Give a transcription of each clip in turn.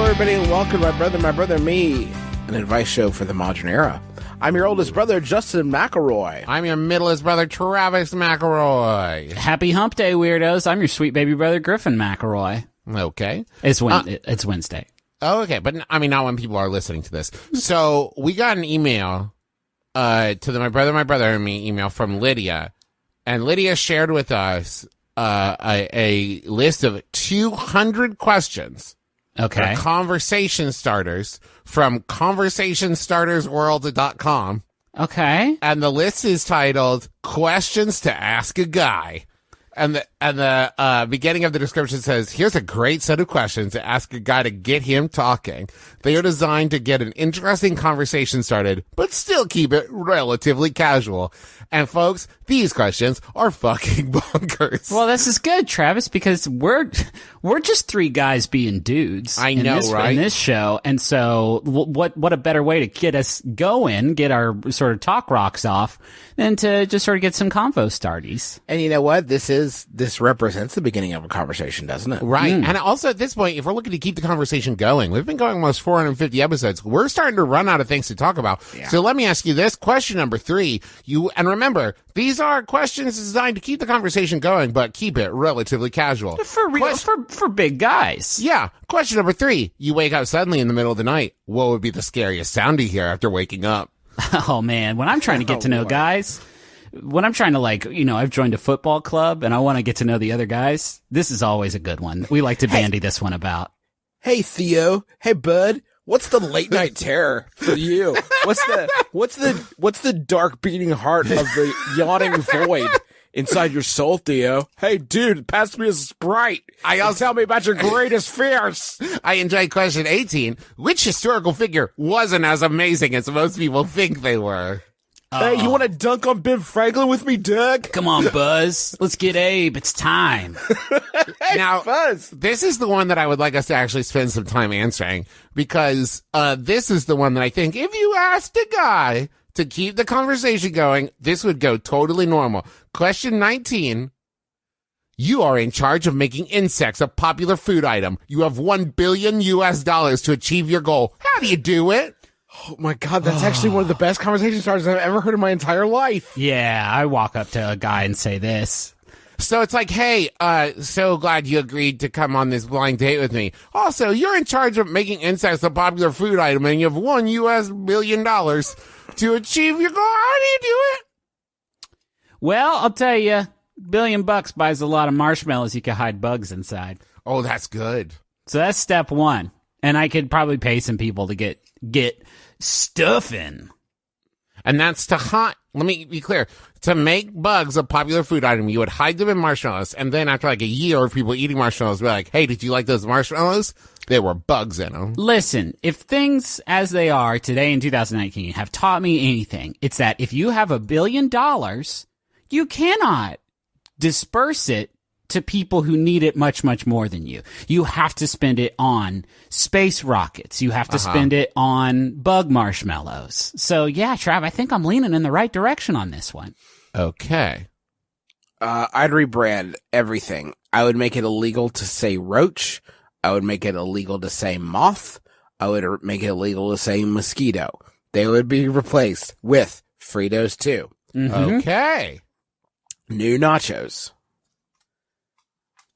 everybody, and welcome to My Brother, and Me, an advice show for the modern era. I'm your oldest brother, Justin McElroy. I'm your middleest brother, Travis McElroy. Happy hump day, weirdos. I'm your sweet baby brother, Griffin McElroy. Okay. It's Wednesday. Oh, okay. But, I mean, not when people are listening to this. So, we got an email to the My Brother, and Me email from Lydia. And Lydia shared with us a list of 200 questions. Okay. Conversation starters from conversationstartersworld.com. Okay. And the list is titled Questions to Ask a Guy. And the beginning of the description says, here's a great set of questions to ask a guy to get him talking. They are designed to get an interesting conversation started, but still keep it relatively casual. And folks, these questions are fucking bonkers. Well, this is good, Travis, because we're just three guys being dudes. I know, right? In this show. And so what a better way to get us going, get our sort of talk rocks off, than to just sort of get some convo starties. And you know what? This represents the beginning of a conversation, doesn't it? Right. And also at this point, if we're looking to keep the conversation going, we've been going almost 450 episodes. We're starting to run out of things to talk about. Yeah. So let me ask you this. Question number 3. And remember, these are questions designed to keep the conversation going, but keep it relatively casual. For big guys. Yeah. Question number 3. You wake up suddenly in the middle of the night. What would be the scariest sound you hear after waking up? Oh, man. When I'm trying to get to know guys, when I'm trying to, I've joined a football club and I want to get to know the other guys, this is always a good one. We like to bandy this one about. Hey, Theo. Hey, bud. What's the late night terror for you? What's the dark beating heart of the yawning void inside your soul, Theo? Hey, dude, pass me a Sprite. Tell me about your greatest fears. I enjoyed question 18. Which historical figure wasn't as amazing as most people think they were? Hey, you want to dunk on Ben Franklin with me, Doug? Come on, Buzz. Let's get Abe. It's time. Hey, now, Buzz. This is the one that I would like us to actually spend some time answering, because this is the one that I think if you asked a guy to keep the conversation going, this would go totally normal. Question 19. You are in charge of making insects a popular food item. You have $1 billion to achieve your goal. How do you do it? Oh my God, that's actually one of the best conversation starters I've ever heard in my entire life. Yeah, I walk up to a guy and say this. So it's like, hey, so glad you agreed to come on this blind date with me. Also, you're in charge of making insects a popular food item, and you have $1 billion to achieve your goal. How do you do it? Well, I'll tell you, $1 billion buys a lot of marshmallows you can hide bugs inside. Oh, that's good. So that's step 1. And I could probably pay some people to get stuffing. And that's to hide. Let me be clear. To make bugs a popular food item, you would hide them in marshmallows. And then after like a year of people eating marshmallows, be like, hey, did you like those marshmallows? There were bugs in them. Listen, if things as they are today in 2019 have taught me anything, it's that if you have $1 billion, you cannot disperse it to people who need it much, much more than you. You have to spend it on space rockets. You have to spend it on bug marshmallows. So, yeah, Trav, I think I'm leaning in the right direction on this one. Okay. I'd rebrand everything. I would make it illegal to say roach. I would make it illegal to say moth. I would make it illegal to say mosquito. They would be replaced with Fritos too. Mm-hmm. Okay. New nachos.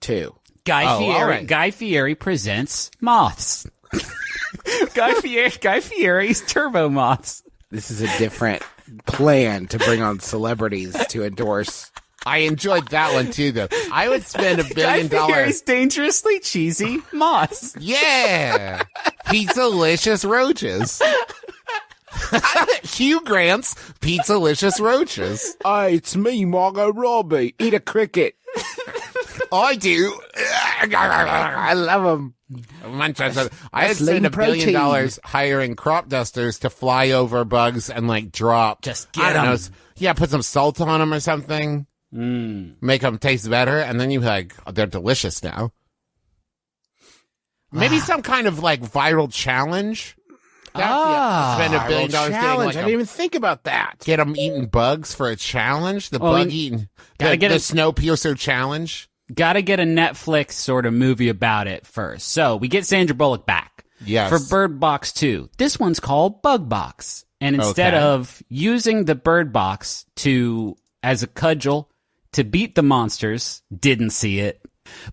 2. Guy Fieri presents moths. Guy Fieri's turbo moths. This is a different plan to bring on celebrities to endorse. I enjoyed that one too, though. I would spend $1 billion. Guy Fieri's dangerously cheesy moths. Yeah. Pizzalicious roaches. Hugh Grant's Pizzalicious roaches. Hey, it's me, Margot Robbie. Eat a cricket. I do. I love them. I had spent $1 billion hiring crop dusters to fly over bugs and drop. Just get them. Yeah, put some salt on them or something. Make them taste better, and then you they're delicious now. Maybe some kind of viral challenge. Spend $1 billion challenge. I didn't even think about that. Get them eating bugs for a challenge. The bug eating. The Snowpiercer challenge. Got to get a Netflix sort of movie about it first. So we get Sandra Bullock back. Yes. for Bird Box 2. This one's called Bug Box. And instead Okay. of using the Bird Box as a cudgel to beat the monsters, didn't see it.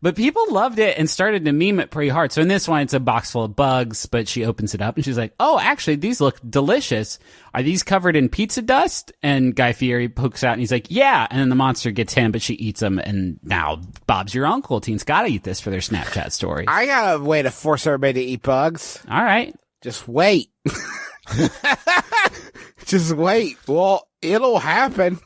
But people loved it and started to meme it pretty hard. So in this one, it's a box full of bugs, but she opens it up and she's like, oh, actually, these look delicious. Are these covered in pizza dust? And Guy Fieri pokes out and he's like, yeah. And then the monster gets him, but she eats him. And now Bob's your uncle. Teens got to eat this for their Snapchat story. I got a way to force everybody to eat bugs. All right. Just wait. Just wait. Well, it'll happen.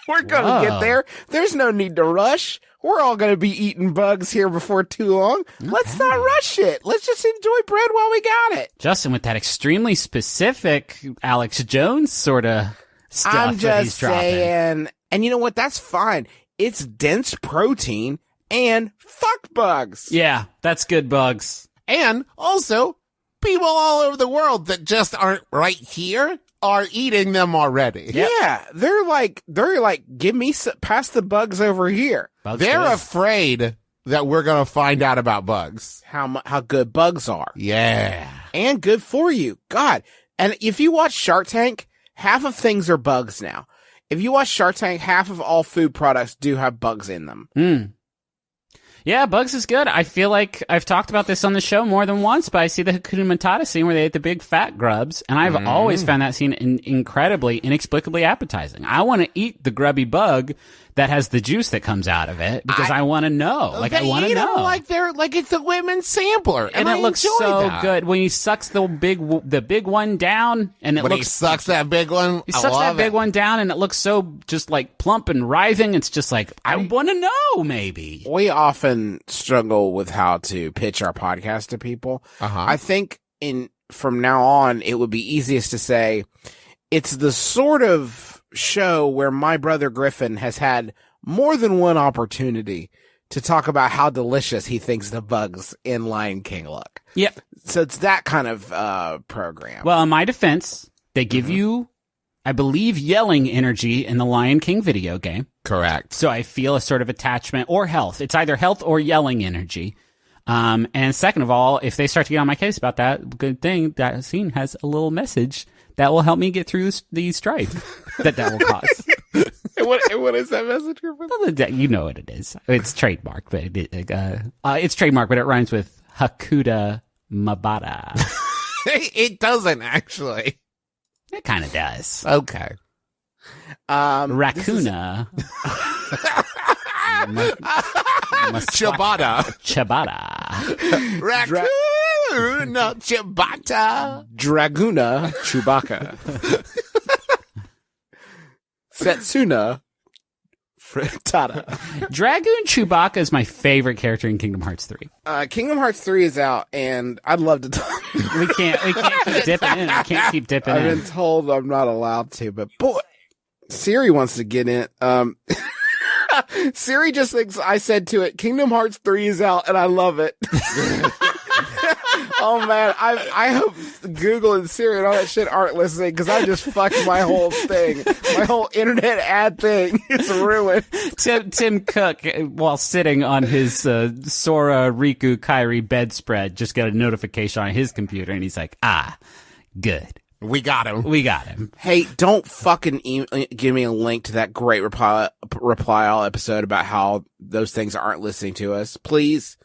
We're going to get there. There's no need to rush. We're all going to be eating bugs here before too long. Let's not rush it. Let's just enjoy bread while we got it. Justin, with that extremely specific Alex Jones sort of stuff I'm that he's just dropping. saying. And you know what? That's fine. It's dense protein and fuck bugs. Yeah, that's good bugs. And also, people all over the world that just aren't right here are eating them already. Yeah. They're like, give me pass the bugs over here. Bugs They're good. afraid that we're going to find out about bugs. How good bugs are. Yeah. And good for you. God. And if you watch Shark Tank, half of things are bugs now. If you watch Shark Tank, half of all food products do have bugs in them. Yeah, bugs is good. I feel like I've talked about this on the show more than once, but I see the Hakuna Matata scene where they ate the big fat grubs, and I've always found that scene incredibly, inexplicably appetizing. I want to eat the grubby bug that has the juice that comes out of it because I want to know. Like, I want to know. Like it's a women's sampler, And it looks enjoy so that. good when he sucks the big one down, and When it he looks sucks that big one, he sucks that big one down, and it looks so just like plump and writhing. It's just like I want to know. Maybe We often struggle with how to pitch our podcast to people. Uh-huh. I think from now on, it would be easiest to say it's the sort of show where my brother Griffin has had more than one opportunity to talk about how delicious he thinks the bugs in Lion King look. Yep. So it's that kind of program. Well, in my defense, they give you, I believe, yelling energy in the Lion King video game. Correct. So I feel a sort of attachment or health. It's either health or yelling energy. And second of all, if they start to get on my case about that, good thing that scene has a little message that will help me get through the strife that will cause. What is that message, Griffin? You know what it is. It's trademark, but it's trademark, but it rhymes with Hakuda Mabata. It doesn't actually. It kind of does. Okay. Raccoona. Ciabatta. Ciabatta. Raccoon. Ciabatta. Draguna Chewbacca. Setsuna Frittata. Dragoon Chewbacca is my favorite character in Kingdom Hearts 3. Kingdom Hearts 3 is out, and I'd love to talk. We can't keep dipping in. We can't keep dipping I've in. been told I'm not allowed to, but boy, Siri wants to get in. Siri just thinks I said to it, Kingdom Hearts 3 is out, and I love it. Oh man, I hope Google and Siri and all that shit aren't listening because I just fucked my whole thing. My whole internet ad thing is ruined. Tim Cook, while sitting on his Sora Riku Kairi bedspread, just got a notification on his computer, and he's like, good. We got him. We got him. Hey, don't fucking give me a link to that great reply all episode about how those things aren't listening to us. Please.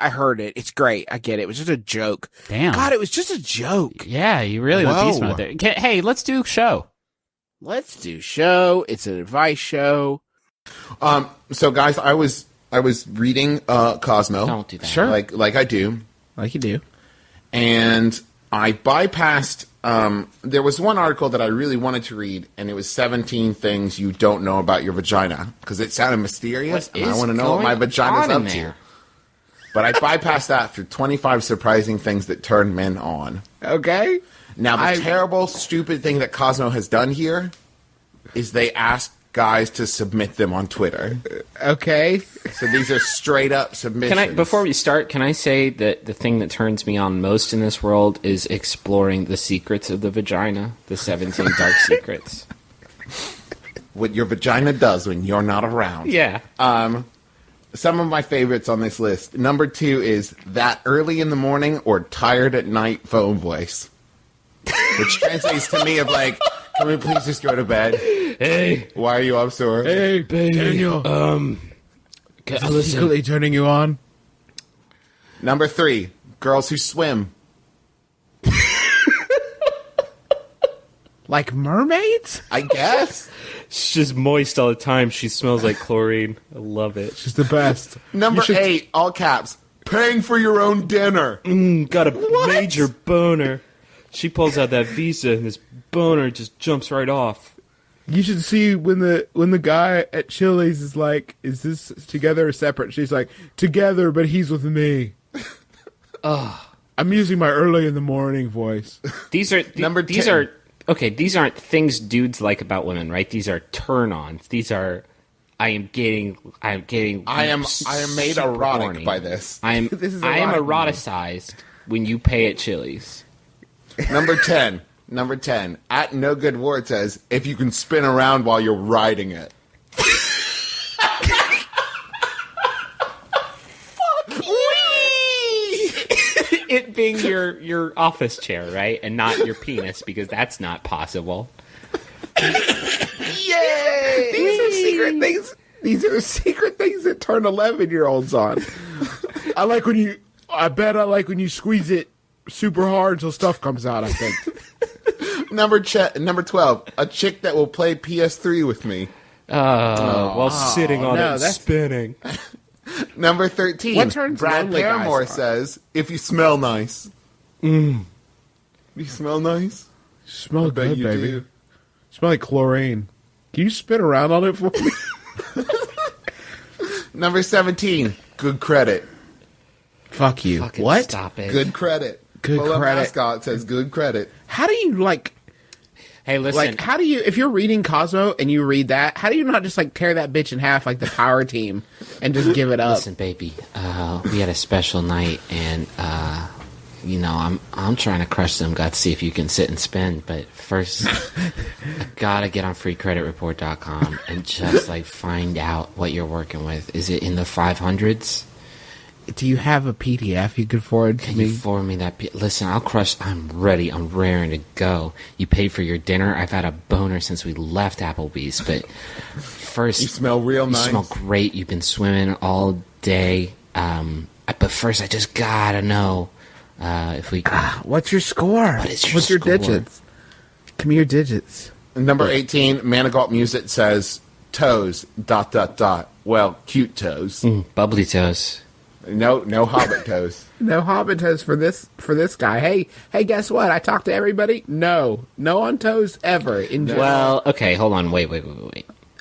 I heard it. It's great. I get it. It was just a joke. Damn. God, it was just a joke. Yeah, you really went Whoa. beast mode there. Hey, let's do show. Let's do show. It's an advice show. So guys, I was reading Cosmo. Don't do that. Sure. Like I do. Like you do. And I bypassed there was one article that I really wanted to read, and it was 17 things you don't know about your vagina, because it sounded mysterious, What and I is want to know what my going vagina's on up in to. there? But I bypassed that for 25 surprising things that turn men on. Okay. Now, the terrible, stupid thing that Cosmo has done here is they asked guys to submit them on Twitter. Okay. So these are straight up submissions. Before we start, can I say that the thing that turns me on most in this world is exploring the secrets of the vagina, the 17 dark secrets. What your vagina does when you're not around. Yeah. some of my favorites on this list. Number 2 is that early in the morning or tired at night phone voice. Which translates to me of like, can we please just go to bed? Hey, Why are you up so early? Hey, baby. Daniel. Secretly turning you on? Number 3, girls who swim. Like mermaids? I guess. she's just moist all the time. She smells like chlorine. I love it. She's the best. Number 8, all caps. Paying for your own dinner. Got a major boner. She pulls out that visa and this boner just jumps right off. You should see when the guy at Chili's is like, "Is this together or separate?" She's like, "Together, but he's with me." I'm using my early in the morning voice. These are Number these 10. are okay. These aren't things dudes like about women, right? These are turn-ons. These are. I am made super erotic horny. by this. I am This is I am erotic. eroticized when you pay at Chili's. Number 10. At No Good War it says, if you can spin around while you're riding it. It being your office chair, right, and not your penis, because that's not possible. Yay! These are secret things. These are secret things that turn 11-year-olds on. I bet I like when you squeeze it super hard until stuff comes out, I think. Number 12. A chick that will play PS3 with me. While sitting on no, it and that's- spinning. Number 13. What turns Brad lonely guys Paramore on? says, if you smell nice. You smell nice? Smell bet good, you baby. do. Smell like chlorine. Can you spin around on it for me? Number 17. Good credit. Fuck you. Fucking What? Stop it. Good credit. Good Pull up credit. mascot says good credit. How do you Hey, listen. how do you, if you're reading Cosmo and you read that, how do you not just tear that bitch in half like the power team and just give it up? Listen, baby. We had a special night, and I'm trying to crush some guts, see if you can sit and spin. But first, I gotta get on freecreditreport.com and just find out what you're working with. Is it in the 500s? Do you have a PDF you could forward to Can me? you forward me that? Listen, I'll crush. I'm ready. I'm raring to go. You paid for your dinner. I've had a boner since we left Applebee's. But first, You smell real nice. You smell great. You've been swimming all day. But first, I just gotta know if we can. What's your score? What is your What's your score? digits? Give me your digits. Number 18. Manigault Music says, toes, ... Well, cute toes. Bubbly toes. No hobbit toes. No hobbit toes for this guy. Hey, guess what? I talked to everybody. No on toes ever. In general. Well, okay, hold on. Wait.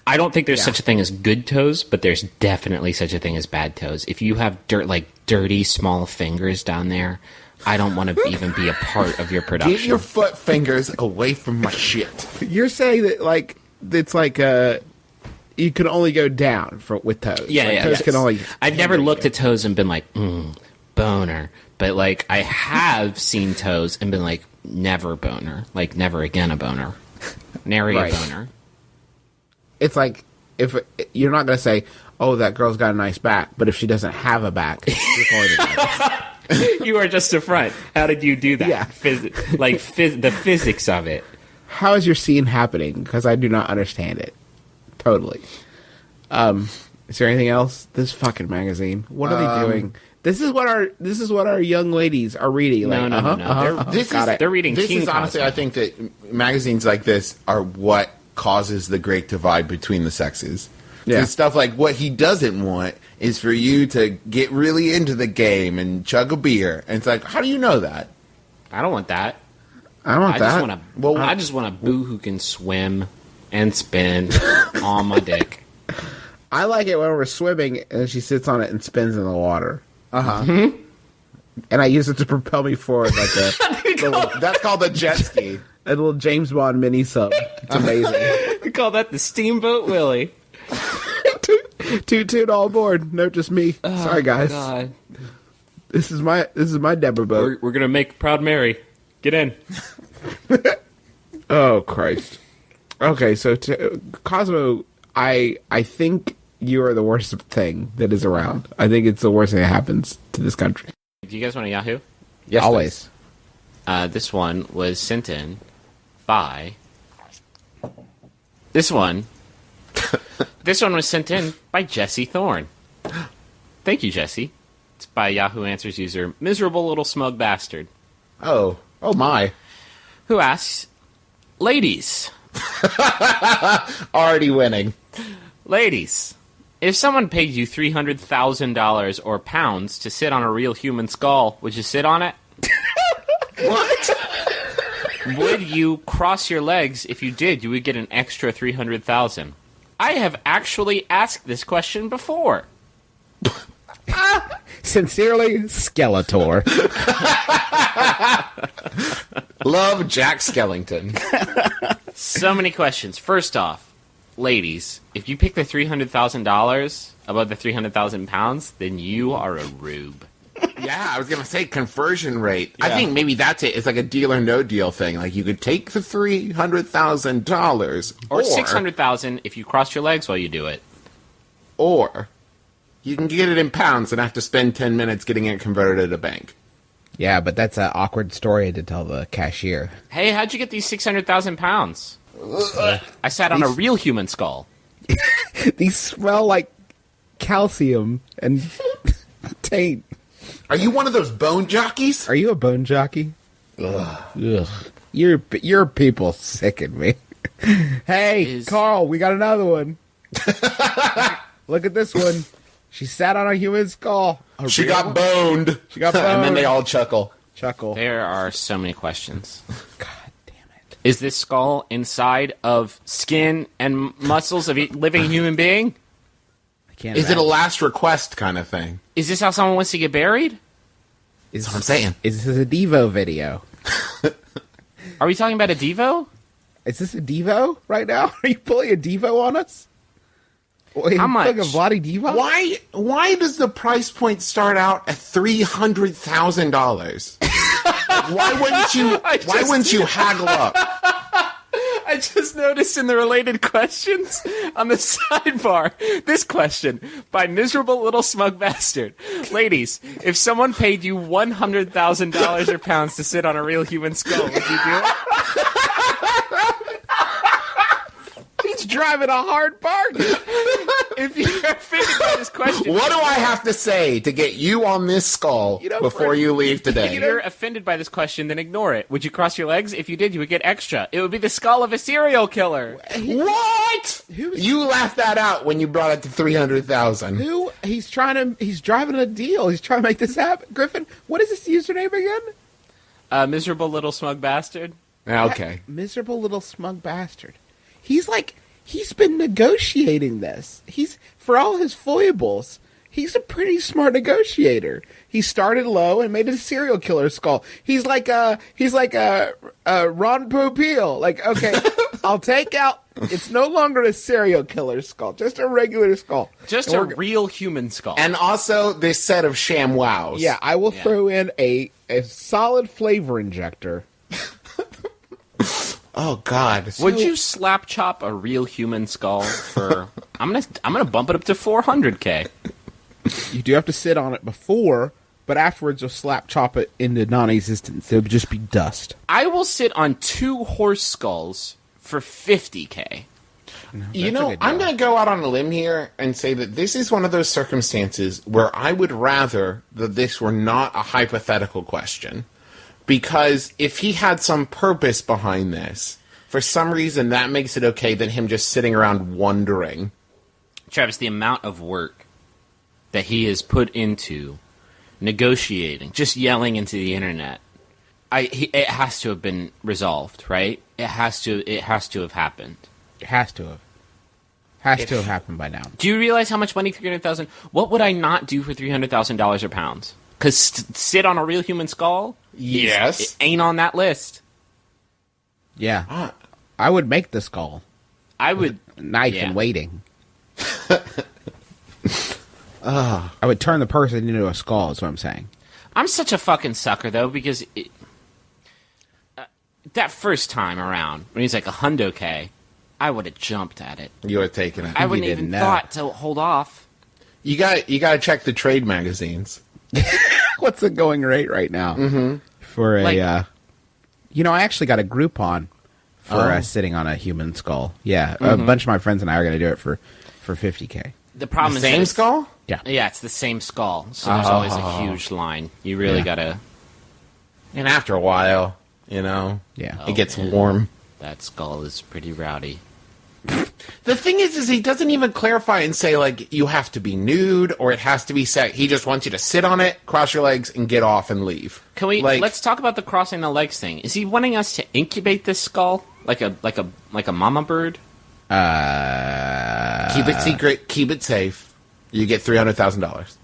I don't think there's such a thing as good toes, but there's definitely such a thing as bad toes. If you have dirty small fingers down there, I don't want to even be a part of your production. Get your foot fingers away from my shit. You're saying that it's you can only go down with toes. Yeah. Toes can only. I've never looked at toes and been like, boner. But I have seen toes and been like, never boner. Like, never again a boner. Nary Right. a boner. It's like if you're not going to say, "Oh, that girl's got a nice back," but if she doesn't have a back, you're going to know. You are just a front. How did you do that? Yeah. The physics of it. How is your scene happening? Because I do not understand it. Totally. Is there anything else? This fucking magazine. What are they doing? This is what our young ladies are reading. No. They're reading This Teen is honestly, Cosmo. I think that magazines like this are what causes the great divide between the sexes. Yeah. So stuff like what he doesn't want is for you to get really into the game and chug a beer. And it's like, how do you know that? I don't want that. I don't want that. I just want a boo who can swim and spin on my dick. I like it when we're swimming and she sits on it and spins in the water. Uh-huh. And I use it to propel me forward like That's called a jet ski. a little James Bond mini sub. It's amazing. We call that the Steamboat Willie. Toot all aboard. No, just me. Sorry, guys. God. This is my Deborah boat. We're gonna make Proud Mary. Get in. Oh Christ. Okay, so Cosmo, I think you are the worst thing that is around. I think it's the worst thing that happens to this country. Do you guys want a Yahoo? Yes, always. This one was sent in by... This one was sent in by Jesse Thorne. Thank you, Jesse. It's by Yahoo Answers user Miserable Little Smug Bastard. Oh my. Who asks, ladies... Already winning. Ladies, if someone paid you $300,000 or pounds to sit on a real human skull, would you sit on it? What? Would you cross your legs? If you did, you would get an extra $300,000. I have actually asked this question before. Sincerely, Skeletor. Love Jack Skellington. So many questions. First off, ladies, if you pick the $300,000 above the 300,000 pounds, then you are a rube. Yeah, I was going to say conversion rate. Yeah. I think maybe that's it. It's like a deal or no deal thing. Like you could take the $300,000 or $600,000 if you cross your legs while you do it. Or you can get it in pounds and have to spend 10 minutes getting it converted at a bank. Yeah, but that's an awkward story to tell the cashier. Hey, how'd you get these 600,000 pounds? I sat on a real human skull. These smell like calcium and taint. Are you one of those bone jockeys? Are you a bone jockey? Ugh. Your people sicken me. Hey, Carl, we got another one. Look at this one. She sat on a human skull. She got boned. She got boned. And then they all chuckle. There are so many questions. God damn it. Is this skull inside of skin and muscles of a living human being? I can't Is it a last request kind of thing? Is this how someone wants to get buried? That's what I'm saying. Is this a Devo video? Are we talking about a Devo? Is this a Devo right now? Are you pulling a Devo on us? Wait, how much? A Vladi Diva? Why does the price point start out at $300,000? Why wouldn't you haggle up? I just noticed in the related questions on the sidebar, this question by Miserable Little Smug Bastard. Ladies, if someone paid you $100,000 or pounds to sit on a real human skull, would you do it? He's driving a hard bargain. If you're offended by this question... What do I have to say to get you on this skull before you leave today? If you're offended by this question, then ignore it. Would you cross your legs? If you did, you would get extra. It would be the skull of a serial killer. What? You laughed that out when you brought it to $300,000. He's driving a deal. He's trying to make this happen. Griffin, what is this username again? Miserable Little Smug Bastard. Okay. Miserable Little Smug Bastard. He's been negotiating this. For all his foibles, he's a pretty smart negotiator. He started low and made a serial killer skull. He's like a Ron Popeil. Like, okay, I'll take out. It's no longer a serial killer skull, just a regular skull. Just a real human skull. And also this set of sham wows. Yeah, I will throw in a solid flavor injector. Oh God! Would you slap chop a real human skull for? I'm gonna bump it up to $400K. You do have to sit on it before, but afterwards you'll slap chop it into non-existence. It would just be dust. I will sit on 2 horse skulls for $50K. No, I'm going to go out on a limb here and say that this is one of those circumstances where I would rather that this were not a hypothetical question. Because if he had some purpose behind this, for some reason that makes it okay than him just sitting around wondering. Travis, the amount of work that he has put into negotiating, just yelling into the internet, it has to have been resolved, right? It has to have happened. It has to have. Has to have happened by now. Do you realize how much money $300,000? What would I not do for $300,000 or pounds? Because sit on a real human skull? Yes. It ain't on that list. Yeah. I would make the skull. I would. Knife and waiting. I would turn the person into a skull, is what I'm saying. I'm such a fucking sucker, though, because that first time around, when he's like $100K, I would have jumped at it. You would have taken it. I wouldn't didn't even know. thought to hold off. You got to check the trade magazines. What's the going rate right now for a? Like- I actually got a Groupon for sitting on a human skull. Yeah, a bunch of my friends and I are going to do it for $50K. The problem is Same that skull? Yeah, it's the same skull. So there's always a huge line. You really gotta. And after a while, Yeah. it gets warm. That skull is pretty rowdy. The thing is he doesn't even clarify and say, like, you have to be nude or it has to be set. He just wants you to sit on it, cross your legs, and get off and leave. Can we Like, let's talk about the crossing the legs thing? Is he wanting us to incubate this skull like a mama bird? keep it secret, keep it safe. You get $300,000.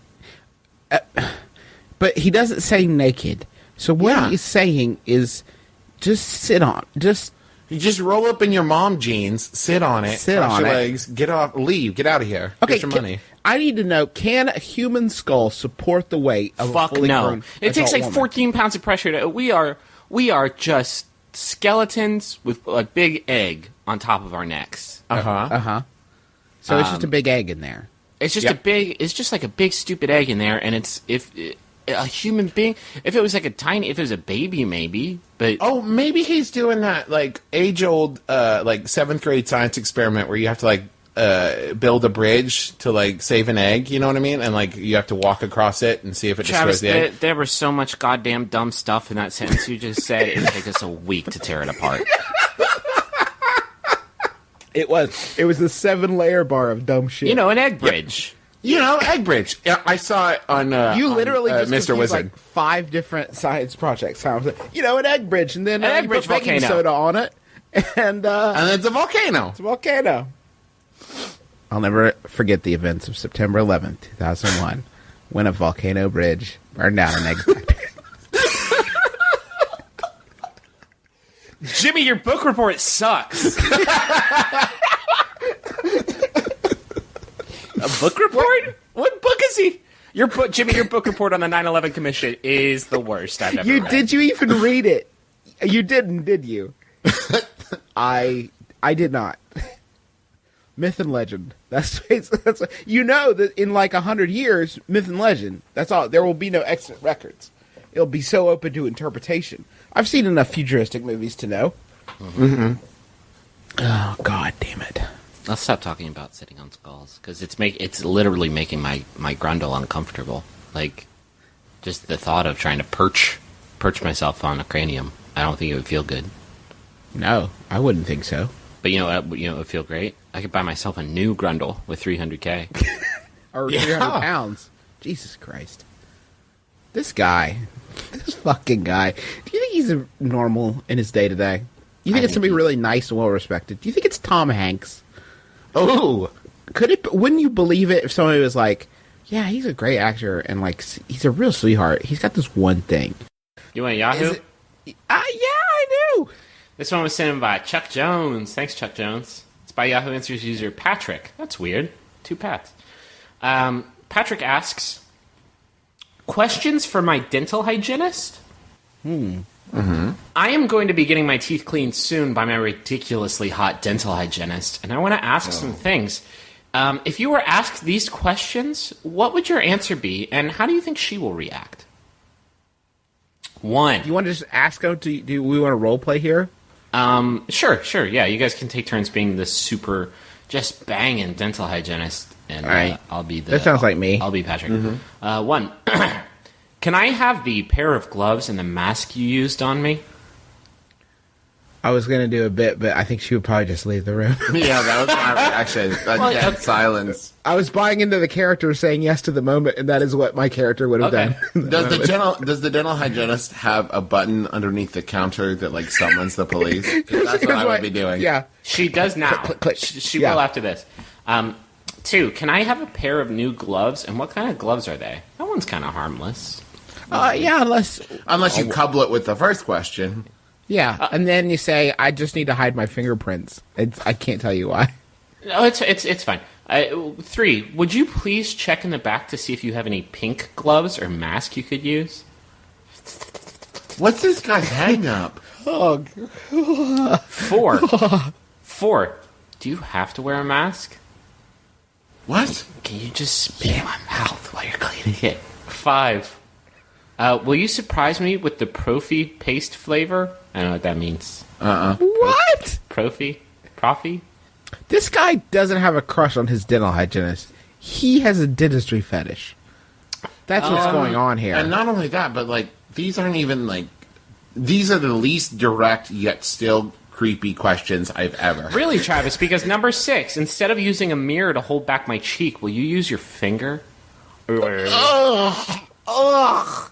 But he doesn't say naked. So what Yeah. he's saying is just sit on. You just roll up in your mom jeans, sit on it, Sit cross on your it. legs, get off, leave, get out of here. Okay, Get your money. I need to know, can a human skull support the weight of a Fuck fully no! grown It takes adult like woman? 14 pounds of pressure. We are just skeletons with a big egg on top of our necks. Uh-huh. So it's just a big egg in there. It's just Yep. it's just like a big stupid egg in there, and it's a human being. If it was like if it was a baby, maybe, but Oh, maybe he's doing that, like, age-old, like, 7th grade science experiment where you have to, like, build a bridge to, like, save an egg, you know what I mean? And, like, you have to walk across it and see if it Travis, destroys the egg. there was so much goddamn dumb stuff in that sentence you just said. It would take us a week to tear it apart. It was the 7-layer bar of dumb shit. You know, an egg bridge. Egg bridge. Yeah, I saw it on You literally just Mr. confused, Wizard. like 5 different science projects. I was like, an egg bridge, and then An egg you bridge put baking volcano. soda on it, and And it's a volcano. it's a volcano. I'll never forget the events of September 11th, 2001, when a volcano bridge burned down an egg factory. Jimmy, your book report sucks. A book report? What book is he? Your book, Jimmy. Your book report on the 9/11 Commission is the worst I've ever read. Did you even read it? You didn't, did you? I did not. Myth and legend. That's that in like 100 years, myth and legend. That's all. There will be no extant records. It'll be so open to interpretation. I've seen enough futuristic movies to know. Mm-hmm. Oh, God damn it. Let's stop talking about sitting on skulls because it's literally making my grundle uncomfortable. Like, just the thought of trying to perch myself on a cranium. I don't think it would feel good. No, I wouldn't think so. But it would feel great. I could buy myself a new grundle with $300K. Or 300 pounds. Jesus Christ. This fucking guy. Do you think he's normal in his day-to-day? You think it's somebody really nice and well-respected? Do you think it's Tom Hanks? Oh, Wouldn't you believe it if somebody was like, yeah, he's a great actor and like he's a real sweetheart. He's got this one thing. You want Yahoo? Yeah, I do. This one was sent in by Chuck Jones. Thanks, Chuck Jones. It's by Yahoo Answers user Patrick. That's weird. 2 Pats. Patrick asks, questions for my dental hygienist? I am going to be getting my teeth cleaned soon by my ridiculously hot dental hygienist, and I want to ask some things. If you were asked these questions, what would your answer be, and how do you think she will react? 1. You want to just ask him? Do we want to role play here? Sure. Yeah, you guys can take turns being the super, just banging dental hygienist, and All right. I'll be the. That sounds like me. I'll be Patrick. 1. Can I have the pair of gloves and the mask you used on me? I was going to do a bit, but I think she would probably just leave the room. yeah, that was my reaction. That silence. I was buying into the character saying yes to the moment, and that is what my character would have Okay. done. Does the dental hygienist have a button underneath the counter that like summons the police? 'Cause that's what I would be doing. Yeah. She does now. Click, click. She Yeah. will after this. 2. Can I have a pair of new gloves, and what kind of gloves are they? That one's kind of harmless. Yeah, Unless you couple it with the first question. Yeah, and then you say, I just need to hide my fingerprints. I can't tell you why. No, it's fine. 3. Would you please check in the back to see if you have any pink gloves or mask you could use? What's this guy's hang up? 4. Do you have to wear a mask? What? Can you just spit in my mouth while you're cleaning it? 5. Will you surprise me with the Profi paste flavor? I don't know what that means. What? Profi? This guy doesn't have a crush on his dental hygienist. He has a dentistry fetish. That's what's going on here. And not only that, but like these aren't even like these are the least direct yet still creepy questions I've ever. Really, Travis? Because number 6, instead of using a mirror to hold back my cheek, will you use your finger? Ugh.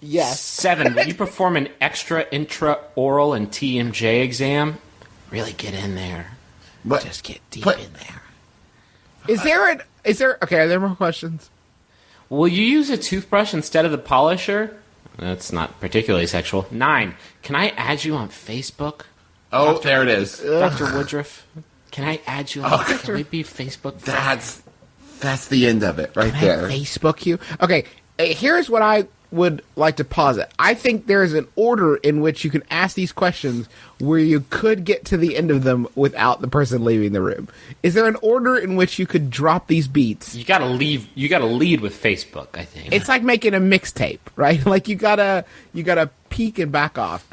Yes. 7, will you perform an extra intraoral and TMJ exam? Really get in there. But Just get deep but- in there. Okay, are there more questions? Will you use a toothbrush instead of the polisher? That's not particularly sexual. 9, can I add you on Facebook? oh, there it is. Dr. Woodruff, can I add you on Can we be Facebook friends? That's the end of it right there. Facebook you? Okay, here's what I would like to posit. I think there's an order in which you can ask these questions where you could get to the end of them without the person leaving the room. Is there an order in which you could drop these beats? You gotta lead with Facebook, I think. It's like making a mixtape, right? Like you gotta peek and back off.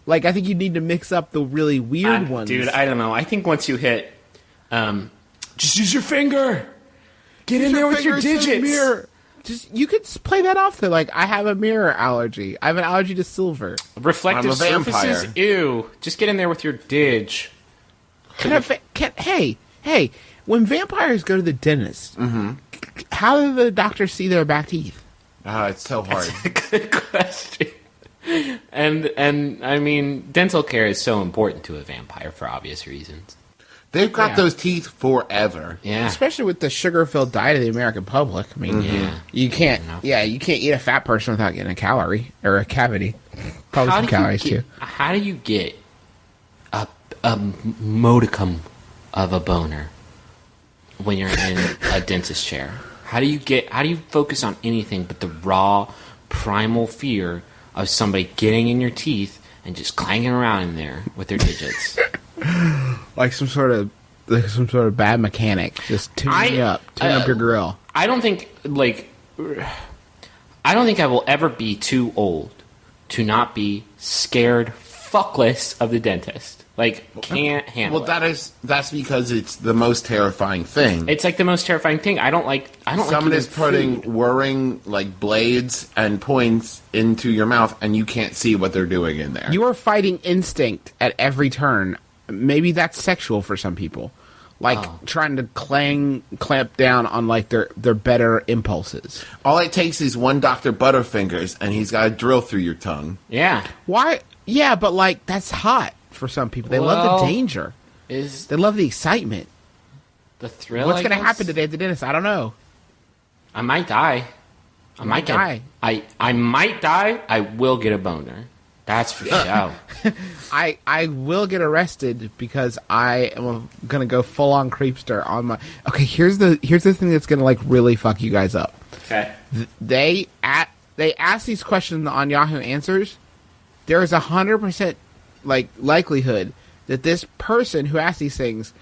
Like I think you need to mix up the really weird ones. Dude, I don't know. I think once you hit Just use your finger. Get in there with your fingers in the digits. mirror. Just you could play that off to like I have a mirror allergy. I have an allergy to silver. reflective I'm a vampire. surfaces, ew. Just get in there with your dig. Hey, when vampires go to the dentist, how do the doctors see their back teeth? It's so hard. Good question. And I mean, dental care is so important to a vampire for obvious reasons. They've got Yeah. those teeth forever. Yeah. Especially with the sugar-filled diet of the American public. I mean, you can't eat a fat person without getting a calorie or a cavity. Probably some calories too. How do you get a modicum of a boner when you're in a dentist chair? How do you focus on anything but the raw primal fear of somebody getting in your teeth and just clanging around in there with their digits? Like some sort of bad mechanic. Just tune up your grill. I don't think I will ever be too old to not be scared fuckless of the dentist. Like, can't handle it. That's because it's the most terrifying thing. It's like the most terrifying thing. I don't like Someone is eating putting food. whirring like blades and points into your mouth, and you can't see what they're doing in there. You are fighting instinct at every turn. Maybe that's sexual for some people. Like trying to clamp down on like their better impulses. All it takes is one Dr. Butterfingers, and he's got to drill through your tongue. Yeah. Why? Yeah, but like that's hot for some people. They love Well, the danger. Is They love the excitement. the thrill? What's I going to guess? happen today at the dentist? I don't know. I might die. I might die. I might die. I will get a boner. That's for sure. I will get arrested because I am gonna go full on creepster on my. Okay, here's the thing that's gonna like really fuck you guys up. Okay. They ask these questions on Yahoo Answers. There is 100% like likelihood that this person who asked these things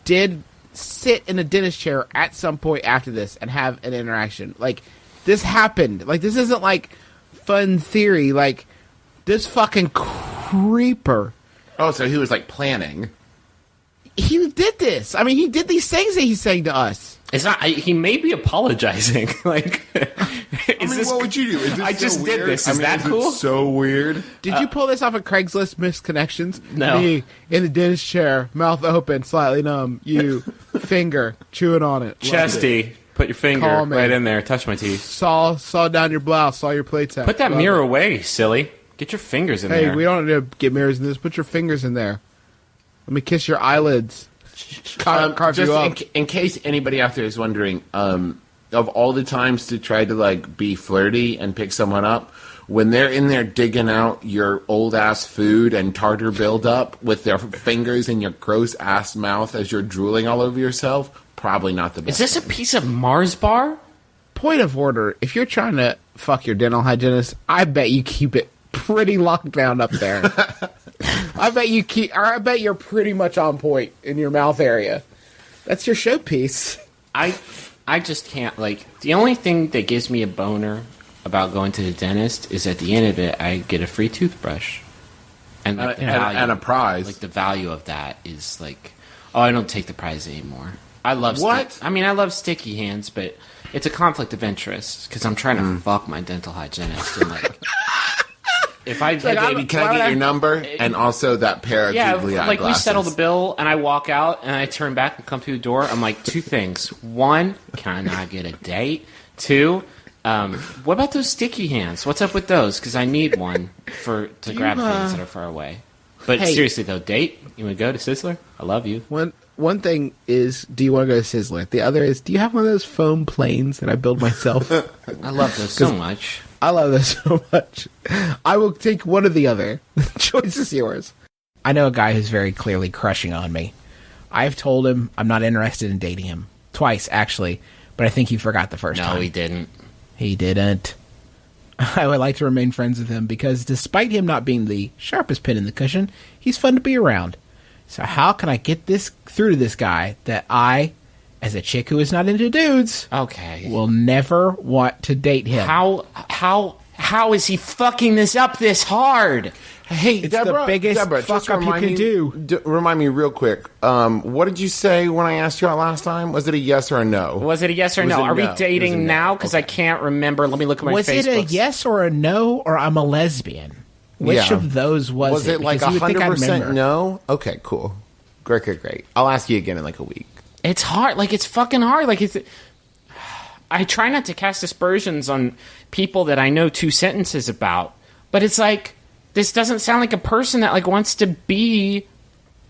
did sit in a dentist chair at some point after this and have an interaction. Like this happened. Like this isn't like fun theory. Like this fucking creeper. Oh, so he was like planning. He did this. I mean, he did these things that he's saying to us. It's not. He may be apologizing. Like, What would you do? Is this I just so did weird? this. Is that it cool? so weird. Did you pull this off of Craigslist Misconnections? No. Me in the dentist chair, mouth open, slightly numb. You finger chewing on it. Loved it. Chesty, put your finger Call me. right in there. Touch my teeth. Saw down your blouse. Saw your plates out. Put that Loved mirror it. away, silly. Get your fingers in Hey, there. we don't need to get mirrors in this. Put your fingers in there. Let me kiss your eyelids. Carve Just you up. in case anybody out there is wondering, of all the times to try to like be flirty and pick someone up, when they're in there digging out your old ass food and tartar buildup with their fingers in your gross ass mouth as you're drooling all over yourself, probably not the best. Is this a piece of Mars bar? Point of order. If you're trying to fuck your dental hygienist, I bet you keep it pretty locked down up there. I bet you're pretty much on point in your mouth area. That's your showpiece. I just can't, like, the only thing that gives me a boner about going to the dentist is at the end of it, I get a free toothbrush. And, like, and a prize. Like, the value of that is, like, oh, I don't take the prize anymore. I love What? I mean, I love sticky hands, but it's a conflict of interest because I'm trying to fuck my dental hygienist. And, like, if I Hey, baby, can I get your number? And also that pair of googly eye like glasses. we settle the bill, and I walk out, and I turn back and come through the door. I'm like, two things. One, can I get a date? Two, what about those sticky hands? What's up with those? Because I need one to grab things that are far away. But Hey. seriously, though, date? You want to go to Sizzler? I love you. One thing is, do you want to go to Sizzler? The other is, do you have one of those foam planes that I build myself? I love those so much. I love those so much. I will take one or the other. The choice is yours. I know a guy who's very clearly crushing on me. I've told him I'm not interested in dating him. Twice, actually. But I think he forgot the first time. No, he didn't. He didn't. I would like to remain friends with him because despite him not being the sharpest pin in the cushion, he's fun to be around. So how can I get this through to this guy that I, as a chick who is not into dudes, Okay. will never want to date him? How is he fucking this up this hard? Hey, It's Deborah, the biggest Deborah, fuck just up you remind can me- do. Remind me real quick. What did you say when I asked you out last time? Was it a yes or a no? Was it a yes or Was no? it Are we no? It was a dating no. now? Because I can't remember. Let me look at my Was it a Facebooks. yes or a no, or I'm a lesbian? Which Yeah. of those was it like Because you would think I'd 100% remember. no? Okay, cool. Great. I'll ask you again in like a week. It's hard. Like, it's fucking hard. Like, I try not to cast aspersions on people that I know two sentences about, but it's like, this doesn't sound like a person that, like, wants to be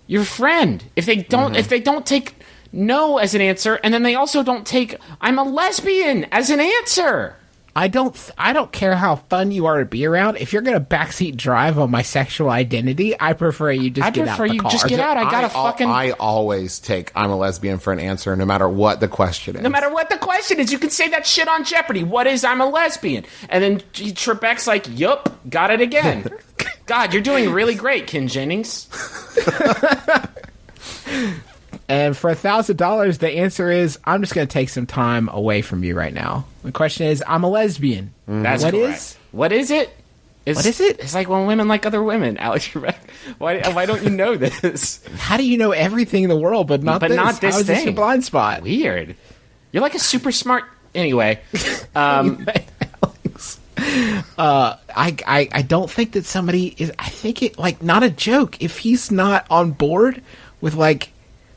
your friend. If they don't take no as an answer, and then they also don't take I'm a lesbian as an answer. I don't care how fun you are to be around. If you're going to backseat drive on my sexual identity, I prefer you just get out the car. Just get out. I gotta fucking. I always take I'm a lesbian for an answer, no matter what the question is. No matter what the question is, you can say that shit on Jeopardy. What is I'm a lesbian? And then Trebek's like, yup, got it again. God, you're doing really great, Ken Jennings. And for $1,000, the answer is I'm just going to take some time away from you right now. The question is, I'm a lesbian. That's What correct. is? What is it? What is it? It's like when women like other women, Alex Trebek. Why don't you know this? How do you know everything in the world, but not this? not this How is this thing. your blind spot? Weird. You're like a super smart. Anyway, I don't think that somebody is. I think it like not a joke. If he's not on board with like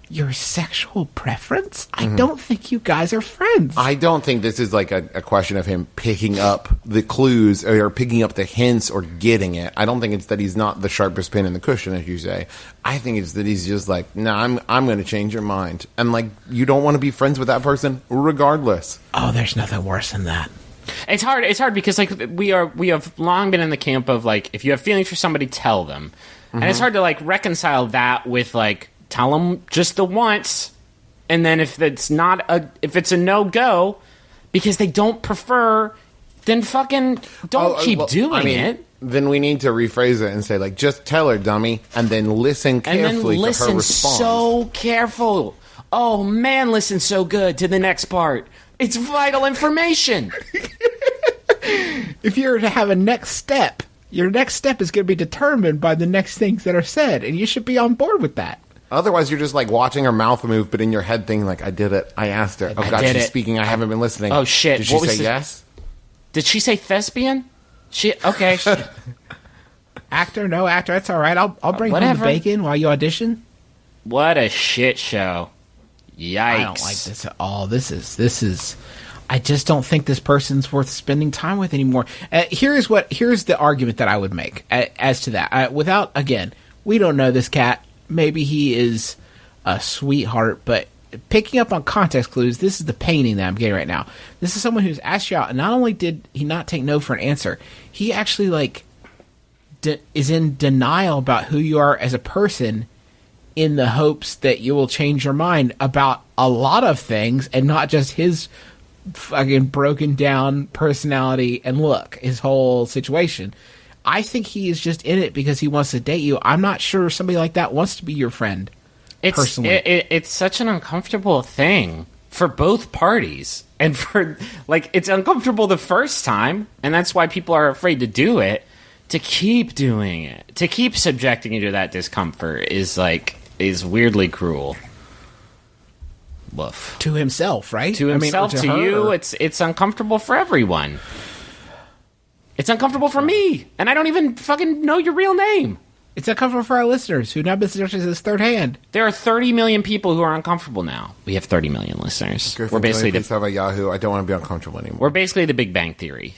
your sexual preference, I don't think you guys are friends. I don't think this is like a question of him picking up the clues or picking up the hints or getting it. I don't think it's that he's not the sharpest pin in the cushion, as you say. I think it's that he's just like, no, I'm going to change your mind. And like, you don't want to be friends with that person regardless. Oh, there's nothing worse than that. it's hard. It's hard because like we have long been in the camp of like if you have feelings for somebody, tell them, and it's hard to like reconcile that with like tell them just the once, and then if it's a no go because they don't prefer, then fucking don't keep doing it. Then we need to rephrase it and say like, just tell her, dummy, and then listen carefully to her listen response. so careful. Oh man, listen so good to the next part. It's vital information. If you're to have a next step, your next step is going to be determined by the next things that are said, and you should be on board with that. Otherwise, you're just like watching her mouth move, but in your head thinking like, I did it. I asked her. Oh God, did she's it. speaking. I haven't been listening. Oh, shit. Did she What was say the- yes? Did she say thespian? Okay. Actor, no actor, that's all right. I'll bring home Whatever. the bacon while you audition. What a shit show. Yikes. I don't like this at all. This is. I just don't think this person's worth spending time with anymore. Here's the argument that I would make as to that. Without again, we don't know this cat. Maybe he is a sweetheart, but picking up on context clues, this is the painting that I'm getting right now. This is someone who's asked you out, and not only did he not take no for an answer, he actually like is in denial about who you are as a person, in the hopes that you will change your mind about a lot of things and not just his fucking broken down personality and look, his whole situation. I think he is just in it because he wants to date you. I'm not sure somebody like that wants to be your friend. Personally, It's such an uncomfortable thing for both parties. And for, like, it's uncomfortable the first time, and that's why people are afraid to do it. To keep doing it, to keep subjecting you to that discomfort is weirdly cruel. Woof. to himself, right? To himself, or to her. you, it's uncomfortable for everyone. It's uncomfortable for me, and I don't even fucking know your real name. It's uncomfortable for our listeners who now been suggesting this third hand. There are 30 million people who are uncomfortable now. We have 30 million listeners. Griffin, We're basically please have a Yahoo. I don't want to be uncomfortable anymore. we're basically the Big Bang Theory.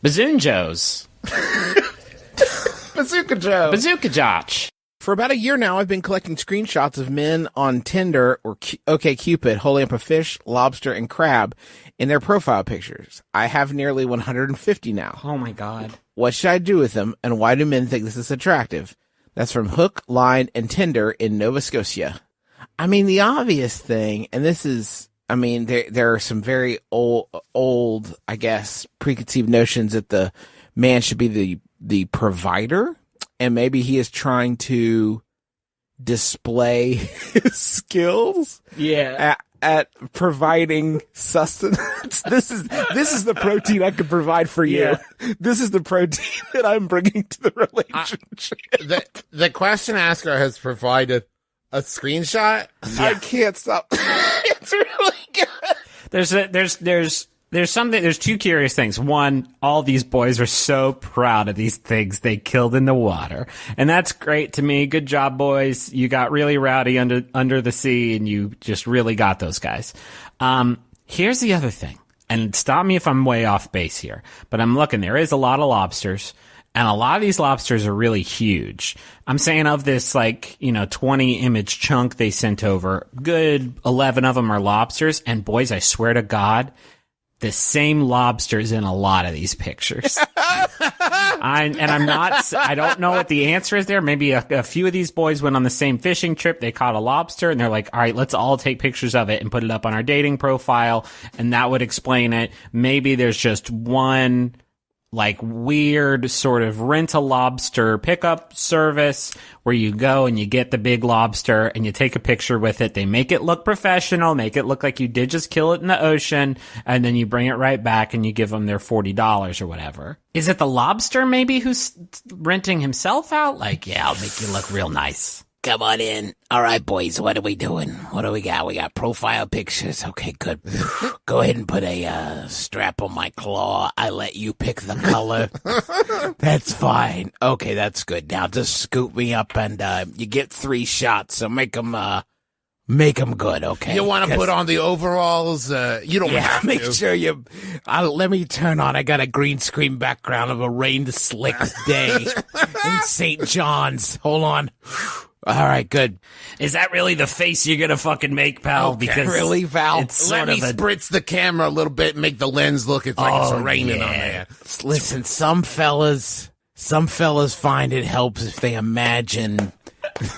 Bazoon Joes. Bazooka Joe. Bazooka Josh. For about a year now, I've been collecting screenshots of men on Tinder or OkCupid holding up a fish, lobster, and crab in their profile pictures. I have nearly 150 now. Oh my god. What should I do with them, and why do men think this is attractive? That's from Hook, Line, and Tinder in Nova Scotia. I mean, the obvious thing, and this is, I mean, there are some very old, I guess, preconceived notions that the man should be the provider, and maybe he is trying to display his skills. Yeah. At providing sustenance. This is the protein I can provide for you. Yeah. This is the protein that I'm bringing to the relationship. The question asker has provided a screenshot. I can't stop. It's really good. There's two curious things. One, all these boys are so proud of these things they killed in the water. And that's great to me. Good job, boys. You got really rowdy under the sea, and you just really got those guys. Here's the other thing. And stop me if I'm way off base here, but I'm looking. There is a lot of lobsters, and a lot of these lobsters are really huge. I'm saying of this, 20 image chunk they sent over, good 11 of them are lobsters. And boys, I swear to God, the same lobsters in a lot of these pictures. I don't know what the answer is there. Maybe a few of these boys went on the same fishing trip. They caught a lobster and they're like, all right, let's all take pictures of it and put it up on our dating profile. And that would explain it. Maybe there's just one weird sort of rent a lobster pickup service where you go and you get the big lobster and you take a picture with it. They make it look professional, make it look like you did just kill it in the ocean, and then you bring it right back and you give them their $40 or whatever. Is it the lobster maybe who's renting himself out? Yeah, I'll make you look real nice. Come on in. All right, boys, what are we doing? What do we got? We got profile pictures. Okay, good. Go ahead and put a strap on my claw. I let you pick the color. That's fine. Okay, that's good. Now just scoop me up and you get 3 shots, so make them good, okay? You want to put on the overalls? You don't have make to. sure you... let me turn on. I got a green screen background of a rain-slick day in St. John's. Hold on. All right, good. Is that really the face you're gonna fucking make, pal? Okay. Because Really, Val? it's Let sort me of a... spritz the camera a little bit and make the lens look it's raining on there. Listen, some fellas find it helps if they imagine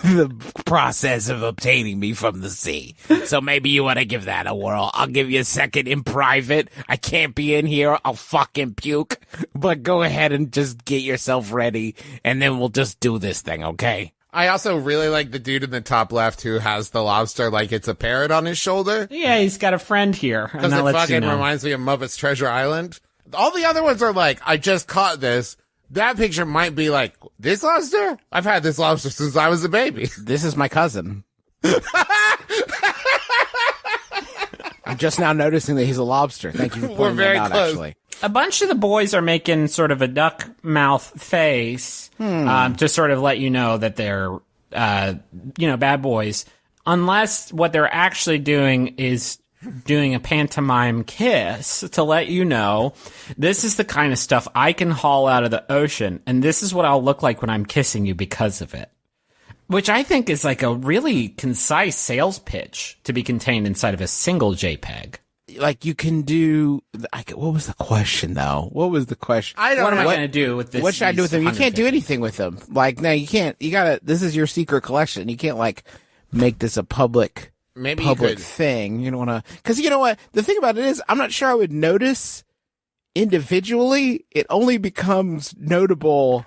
the process of obtaining me from the sea. So maybe you want to give that a whirl. I'll give you a second in private. I can't be in here. I'll fucking puke. But go ahead and just get yourself ready, and then we'll just do this thing, okay? I also really like the dude in the top left who has the lobster like it's a parrot on his shoulder. Yeah, he's got a friend here. Because it fucking reminds me of Muppet's Treasure Island. All the other ones are like, I just caught this. That picture might be like, this lobster? I've had this lobster since I was a baby. This is my cousin. I'm just now noticing that he's a lobster. Thank you for We're pointing very that out, close. actually. A bunch of the boys are making sort of a duck mouth face to sort of let you know that they're, bad boys. Unless what they're actually doing is doing a pantomime kiss to let you know this is the kind of stuff I can haul out of the ocean, and this is what I'll look like when I'm kissing you because of it. Which I think is like a really concise sales pitch to be contained inside of a single JPEG. You can do... what was the question, though? What was the question? What am I going to do with this? What should I do with them? You can't do anything with them. No, you can't. You gotta... This is your secret collection. You can't, make this a public Maybe you could. thing. You don't want to... Because you know what? The thing about it is, I'm not sure I would notice individually, it only becomes notable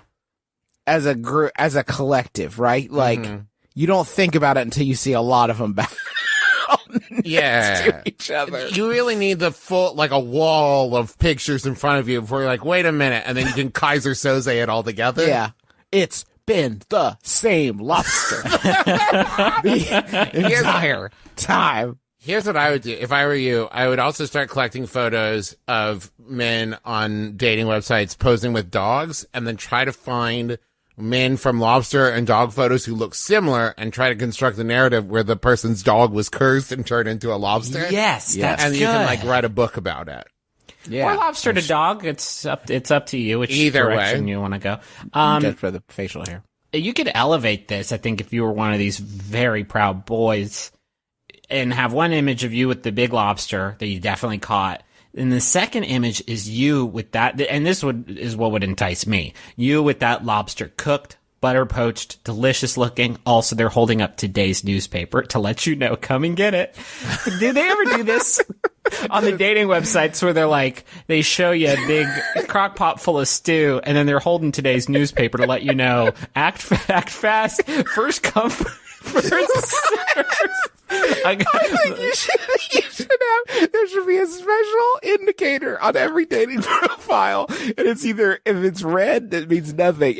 as a group, as a collective, right? Like, you don't think about it until you see a lot of them back to each other. You really need the full, like a wall of pictures in front of you before you're like, wait a minute, and then you can Kaiser Soze it all together. Yeah. It's been the same lobster the entire time. Here's what I would do. If I were you, I would also start collecting photos of men on dating websites posing with dogs, and then try to find men from lobster and dog photos who look similar and try to construct a narrative where the person's dog was cursed and turned into a lobster. Yes, that's and good. you can like write a book about it. Yeah. Or lobster to dog. It's up to you which Either direction way. you want to go. Just for the facial hair. You could elevate this, I think, if you were one of these very proud boys and have one image of you with the big lobster that you definitely caught. And the second image is you with that, and this is what would entice me. You with that lobster cooked, butter poached, delicious looking. Also, they're holding up today's newspaper to let you know, come and get it. Do they ever do this on the dating websites where they're like, they show you a big crock pot full of stew and then they're holding today's newspaper to let you know, act fast, first come, first serve. I think you should have, there should be a special indicator on every dating profile. And it's either, if it's red, that means nothing.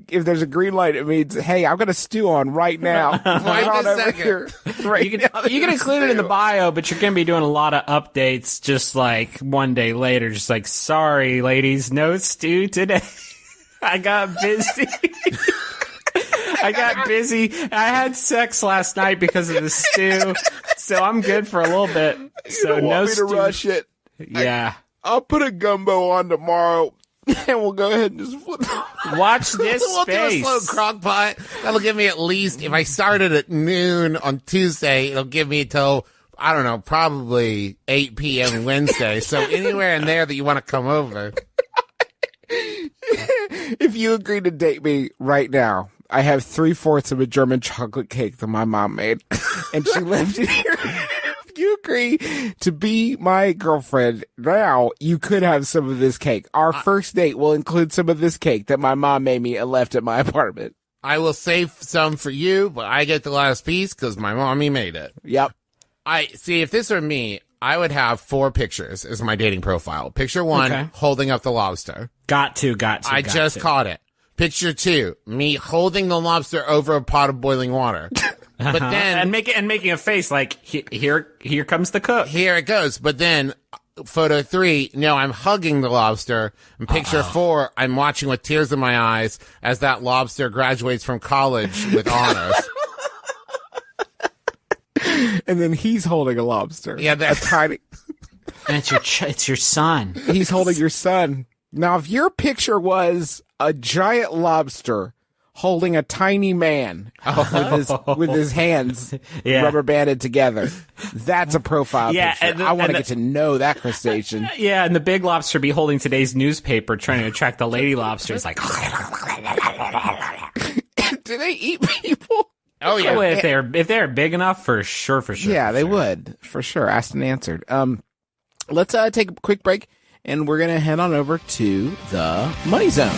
If there's a green light, it means, hey, I've got a stew on right now. Right on over here. Right You can include it in the bio, but you're going to be doing a lot of updates just like one day later, just like, sorry, ladies, no stew today. I got busy. I had sex last night because of the stew, so I'm good for a little bit. So you don't no want me stew. to rush it. Yeah. I'll put a gumbo on tomorrow, and we'll go ahead and just flip. Watch this We'll do a space. slow crock pot. That'll give me at least, if I started at noon on Tuesday, it'll give me till, I don't know, probably 8 p.m. Wednesday. So anywhere in there that you want to come over. If you agree to date me right now, I have 3/4 of a German chocolate cake that my mom made, and she left it here. If you agree to be my girlfriend now, you could have some of this cake. Our first date will include some of this cake that my mom made me and left at my apartment. I will save some for you, but I get the last piece because my mommy made it. Yep. I see. If this were me, I would have 4 pictures as my dating profile. Picture 1, Okay. holding up the lobster. Got to. I just caught it. Picture 2, me holding the lobster over a pot of boiling water. But then and making a face like here comes the cook. here it goes. But then photo 3, no, I'm hugging the lobster. And picture 4, I'm watching with tears in my eyes as that lobster graduates from college with honors. And then he's holding a lobster. Yeah, that's tiny. And it's your son. He's holding your son. Now, if your picture was a giant lobster holding a tiny man with his hands Yeah. rubber banded together, that's a profile Yeah, picture. I want to get to know that crustacean. Yeah, and the big lobster be holding today's newspaper trying to attract the lady lobsters like Do they eat people? oh yeah. oh, if they're big enough, for sure. Yeah, they would. For sure. Asked and answered. Let's take a quick break, and we're going to head on over to the Money Zone.